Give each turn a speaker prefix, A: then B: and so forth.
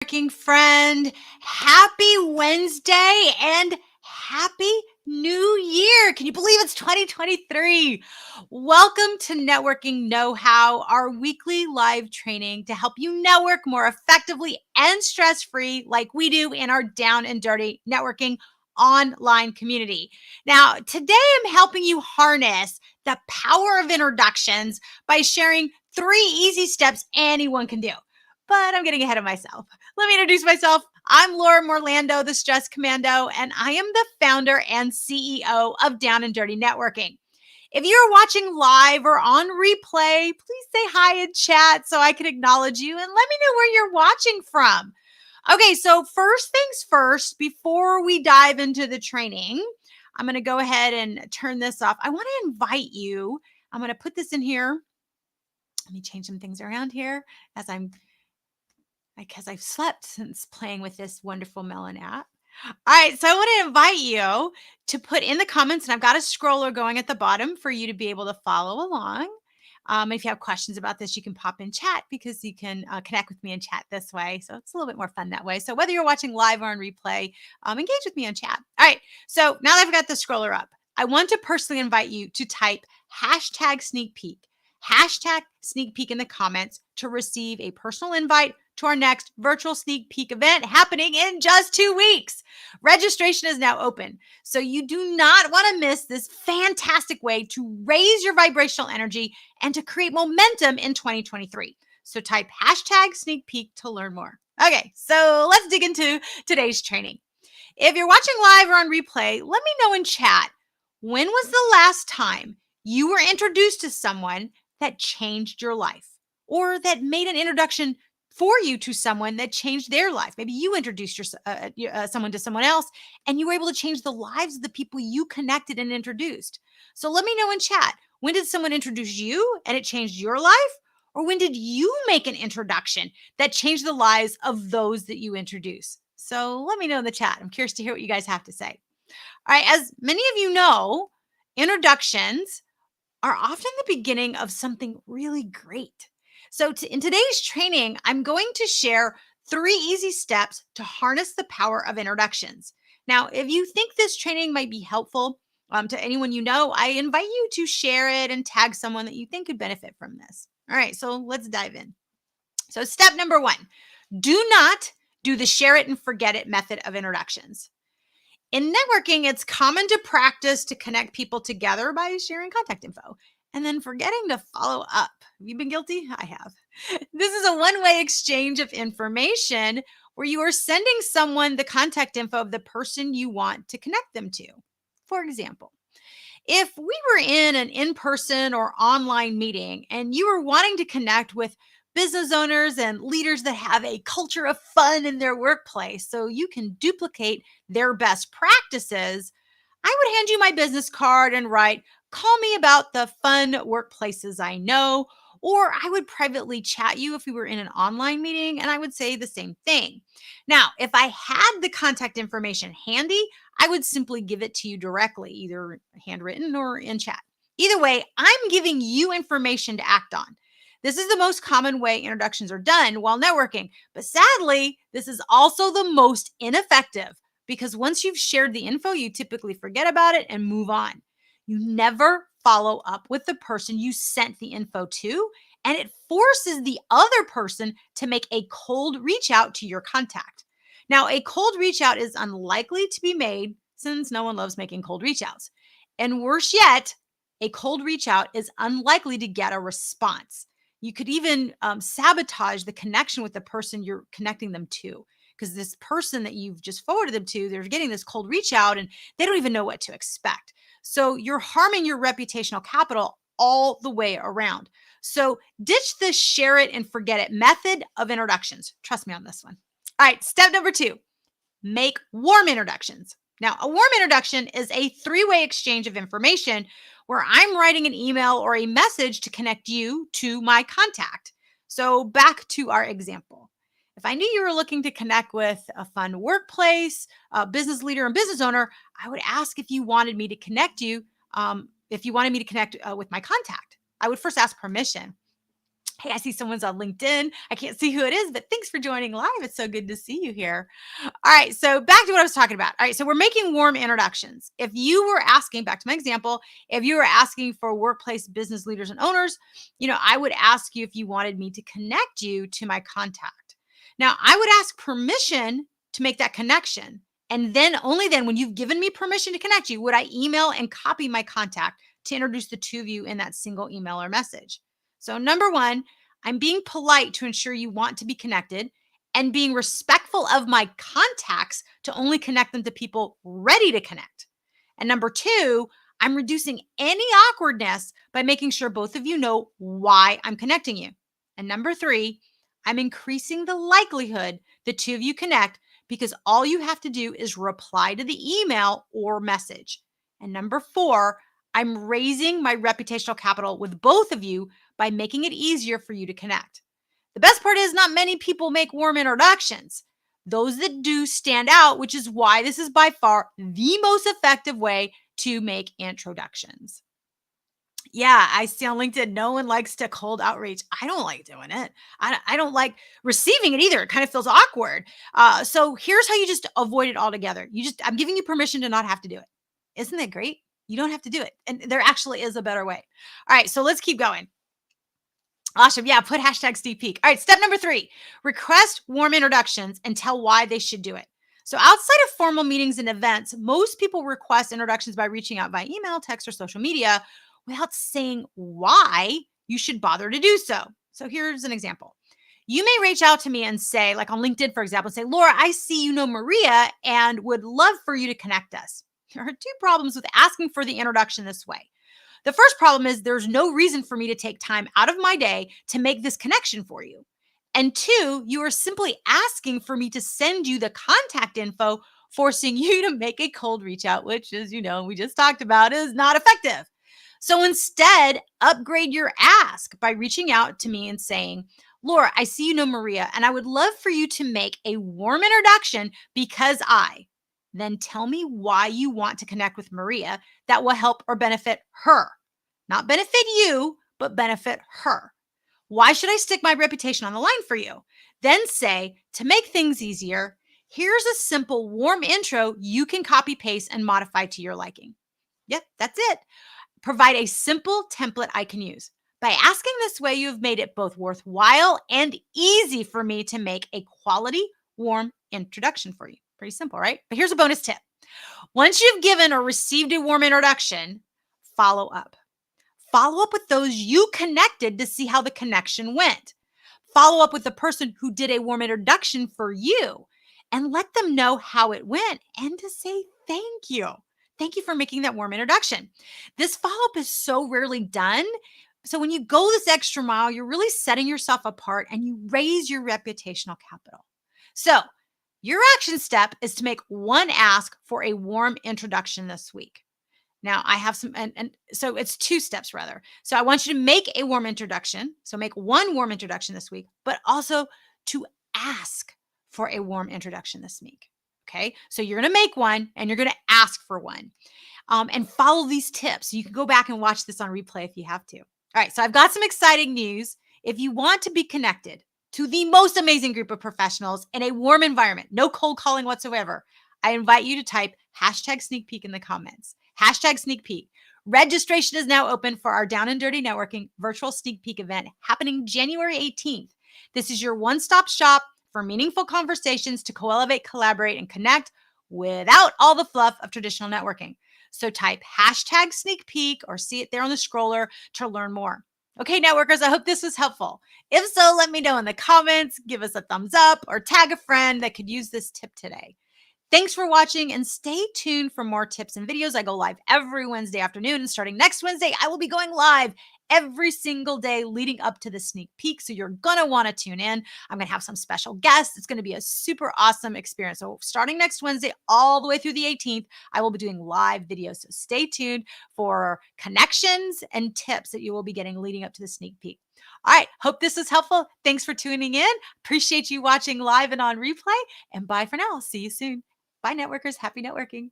A: Working friend. Happy Wednesday and happy new year. Can you believe it's 2023? Welcome to Networking Know-How, our weekly live training to help you network more effectively and stress-free like we do in our Down and Dirty Networking online community. Now, today I'm helping you harness the power of introductions by sharing 3 easy steps anyone can do. But I'm getting ahead of myself. Let me introduce myself. I'm Laura Morlando, the Stress Commando, and I am the founder and CEO of Down and Dirty Networking. If you're watching live or on replay, please say hi in chat so I can acknowledge you and let me know where you're watching from. Okay, so first things first, before we dive into the training, I'm going to go ahead and turn this off. I want to invite you. I'm going to put this in here. Let me change some things around here because I've slept since playing with this wonderful Melon app. All right, so I want to invite you to put in the comments, and I've got a scroller going at the bottom for you to be able to follow along. If you have questions about this, you can pop in chat because you can connect with me in chat this way. So it's a little bit more fun that way. So whether you're watching live or on replay, engage with me on chat. All right, so now that I've got the scroller up, I want to personally invite you to type hashtag sneak peek in the comments to receive a personal invite to our next virtual sneak peek event happening in just 2 weeks. Registration is now open, so you do not want to miss this fantastic way to raise your vibrational energy and to create momentum in 2023. So type hashtag sneak peek to learn more. Okay, so let's dig into today's training. If you're watching live or on replay, let me know in chat, when was the last time you were introduced to someone that changed your life, or that made an introduction for you to someone that changed their life? Maybe you introduced someone to someone else and you were able to change the lives of the people you connected and introduced. So let me know in chat, when did someone introduce you and it changed your life? Or when did you make an introduction that changed the lives of those that you introduce? So let me know in the chat. I'm curious to hear what you guys have to say. All right, as many of you know, introductions are often the beginning of something really great. So in today's training, I'm going to share 3 easy steps to harness the power of introductions. Now, if you think this training might be helpful to anyone you know, I invite you to share it and tag someone that you think could benefit from this. All right, so let's dive in. So step number 1, do not do the share it and forget it method of introductions. In networking, it's common to practice to connect people together by sharing contact info and then forgetting to follow up. Have you been guilty? I have. This is a one-way exchange of information where you are sending someone the contact info of the person you want to connect them to. For example, if we were in an in-person or online meeting and you were wanting to connect with business owners and leaders that have a culture of fun in their workplace so you can duplicate their best practices, I would hand you my business card and write, "Call me about the fun workplaces I know." Or I would privately chat you if we were in an online meeting, and I would say the same thing. Now, if I had the contact information handy, I would simply give it to you directly, either handwritten or in chat. Either way, I'm giving you information to act on. This is the most common way introductions are done while networking, but sadly, this is also the most ineffective because once you've shared the info, you typically forget about it and move on. You never follow up with the person you sent the info to, and it forces the other person to make a cold reach out to your contact. Now, a cold reach out is unlikely to be made since no one loves making cold reach outs. And worse yet, a cold reach out is unlikely to get a response. You could even sabotage the connection with the person you're connecting them to, because this person that you've just forwarded them to, they're getting this cold reach out and they don't even know what to expect. So you're harming your reputational capital all the way around. So ditch the share it and forget it method of introductions. Trust me on this one. All right, step number 2, make warm introductions. Now, a warm introduction is a 3-way exchange of information where I'm writing an email or a message to connect you to my contact. So back to our example. If I knew you were looking to connect with a fun workplace, a business leader and business owner, I would ask if you wanted me to connect you, with my contact. I would first ask permission. Hey, I see someone's on LinkedIn. I can't see who it is, but thanks for joining live. It's so good to see you here. All right, so back to what I was talking about. All right, so we're making warm introductions. If you were asking, back to my example, if you were asking for workplace business leaders and owners, I would ask you if you wanted me to connect you to my contact. Now, I would ask permission to make that connection. And then, only then, when you've given me permission to connect you, would I email and copy my contact to introduce the two of you in that single email or message. So, number one, I'm being polite to ensure you want to be connected and being respectful of my contacts to only connect them to people ready to connect. And number two, I'm reducing any awkwardness by making sure both of you know why I'm connecting you. And number three, I'm increasing the likelihood the two of you connect because all you have to do is reply to the email or message. And number four, I'm raising my reputational capital with both of you by making it easier for you to connect. The best part is not many people make warm introductions. Those that do stand out, which is why this is by far the most effective way to make introductions. Yeah, I see on LinkedIn, no one likes to cold outreach. I don't like doing it. I don't like receiving it either. It kind of feels awkward. So here's how you just avoid it altogether. I'm giving you permission to not have to do it. Isn't that great? You don't have to do it. And there actually is a better way. All right, so let's keep going. Awesome. Yeah, put hashtag Steve Peak. All right, step number 3, request warm introductions and tell why they should do it. So outside of formal meetings and events, most people request introductions by reaching out by email, text, or social media without saying why you should bother to do so. So here's an example. You may reach out to me and say, like on LinkedIn, for example, say, Laura, I see you know Maria and would love for you to connect us. There are two problems with asking for the introduction this way. The first problem is there's no reason for me to take time out of my day to make this connection for you. And two, you are simply asking for me to send you the contact info, forcing you to make a cold reach out, which, as you know, we just talked about, is not effective. So instead, upgrade your ask by reaching out to me and saying, Laura, I see you know Maria, and I would love for you to make a warm introduction because I. Then tell me why you want to connect with Maria that will help or benefit her. Not benefit you, but benefit her. Why should I stick my reputation on the line for you? Then say, to make things easier, here's a simple warm intro you can copy paste and modify to your liking. Yep, that's it. Provide a simple template I can use. By asking this way, you've made it both worthwhile and easy for me to make a quality, warm introduction for you. Pretty simple, right? But here's a bonus tip. Once you've given or received a warm introduction, follow up. Follow up with those you connected to see how the connection went. Follow up with the person who did a warm introduction for you and let them know how it went and to say thank you. Thank you for making that warm introduction. This follow up is so rarely done. So when you go this extra mile, you're really setting yourself apart and you raise your reputational capital. So your action step is to make one ask for a warm introduction this week. Now I have some, and so it's 2 steps rather. So I want you to make a warm introduction. So make one warm introduction this week, but also to ask for a warm introduction this week. Okay. So you're going to make one and you're going to ask for one, and follow these tips. You can go back and watch this on replay if you have to. All right. So I've got some exciting news. If you want to be connected to the most amazing group of professionals in a warm environment, no cold calling whatsoever, I invite you to type hashtag sneak peek in the comments. Hashtag sneak peek. Registration is now open for our Down and Dirty Networking virtual sneak peek event happening January 18th. This is your one-stop shop for meaningful conversations to co-elevate, collaborate, and connect without all the fluff of traditional networking. So type hashtag sneak peek or see it there on the scroller to learn more. Okay, networkers, I hope this was helpful. If so, let me know in the comments, give us a thumbs up, or tag a friend that could use this tip today. Thanks for watching and stay tuned for more tips and videos. I go live every Wednesday afternoon, and starting next Wednesday, I will be going live every single day leading up to the sneak peek. So you're going to want to tune in. I'm going to have some special guests. It's going to be a super awesome experience. So starting next Wednesday, all the way through the 18th, I will be doing live videos. So stay tuned for connections and tips that you will be getting leading up to the sneak peek. All right. Hope this was helpful. Thanks for tuning in. Appreciate you watching live and on replay. And bye for now. See you soon. Bye, networkers. Happy networking.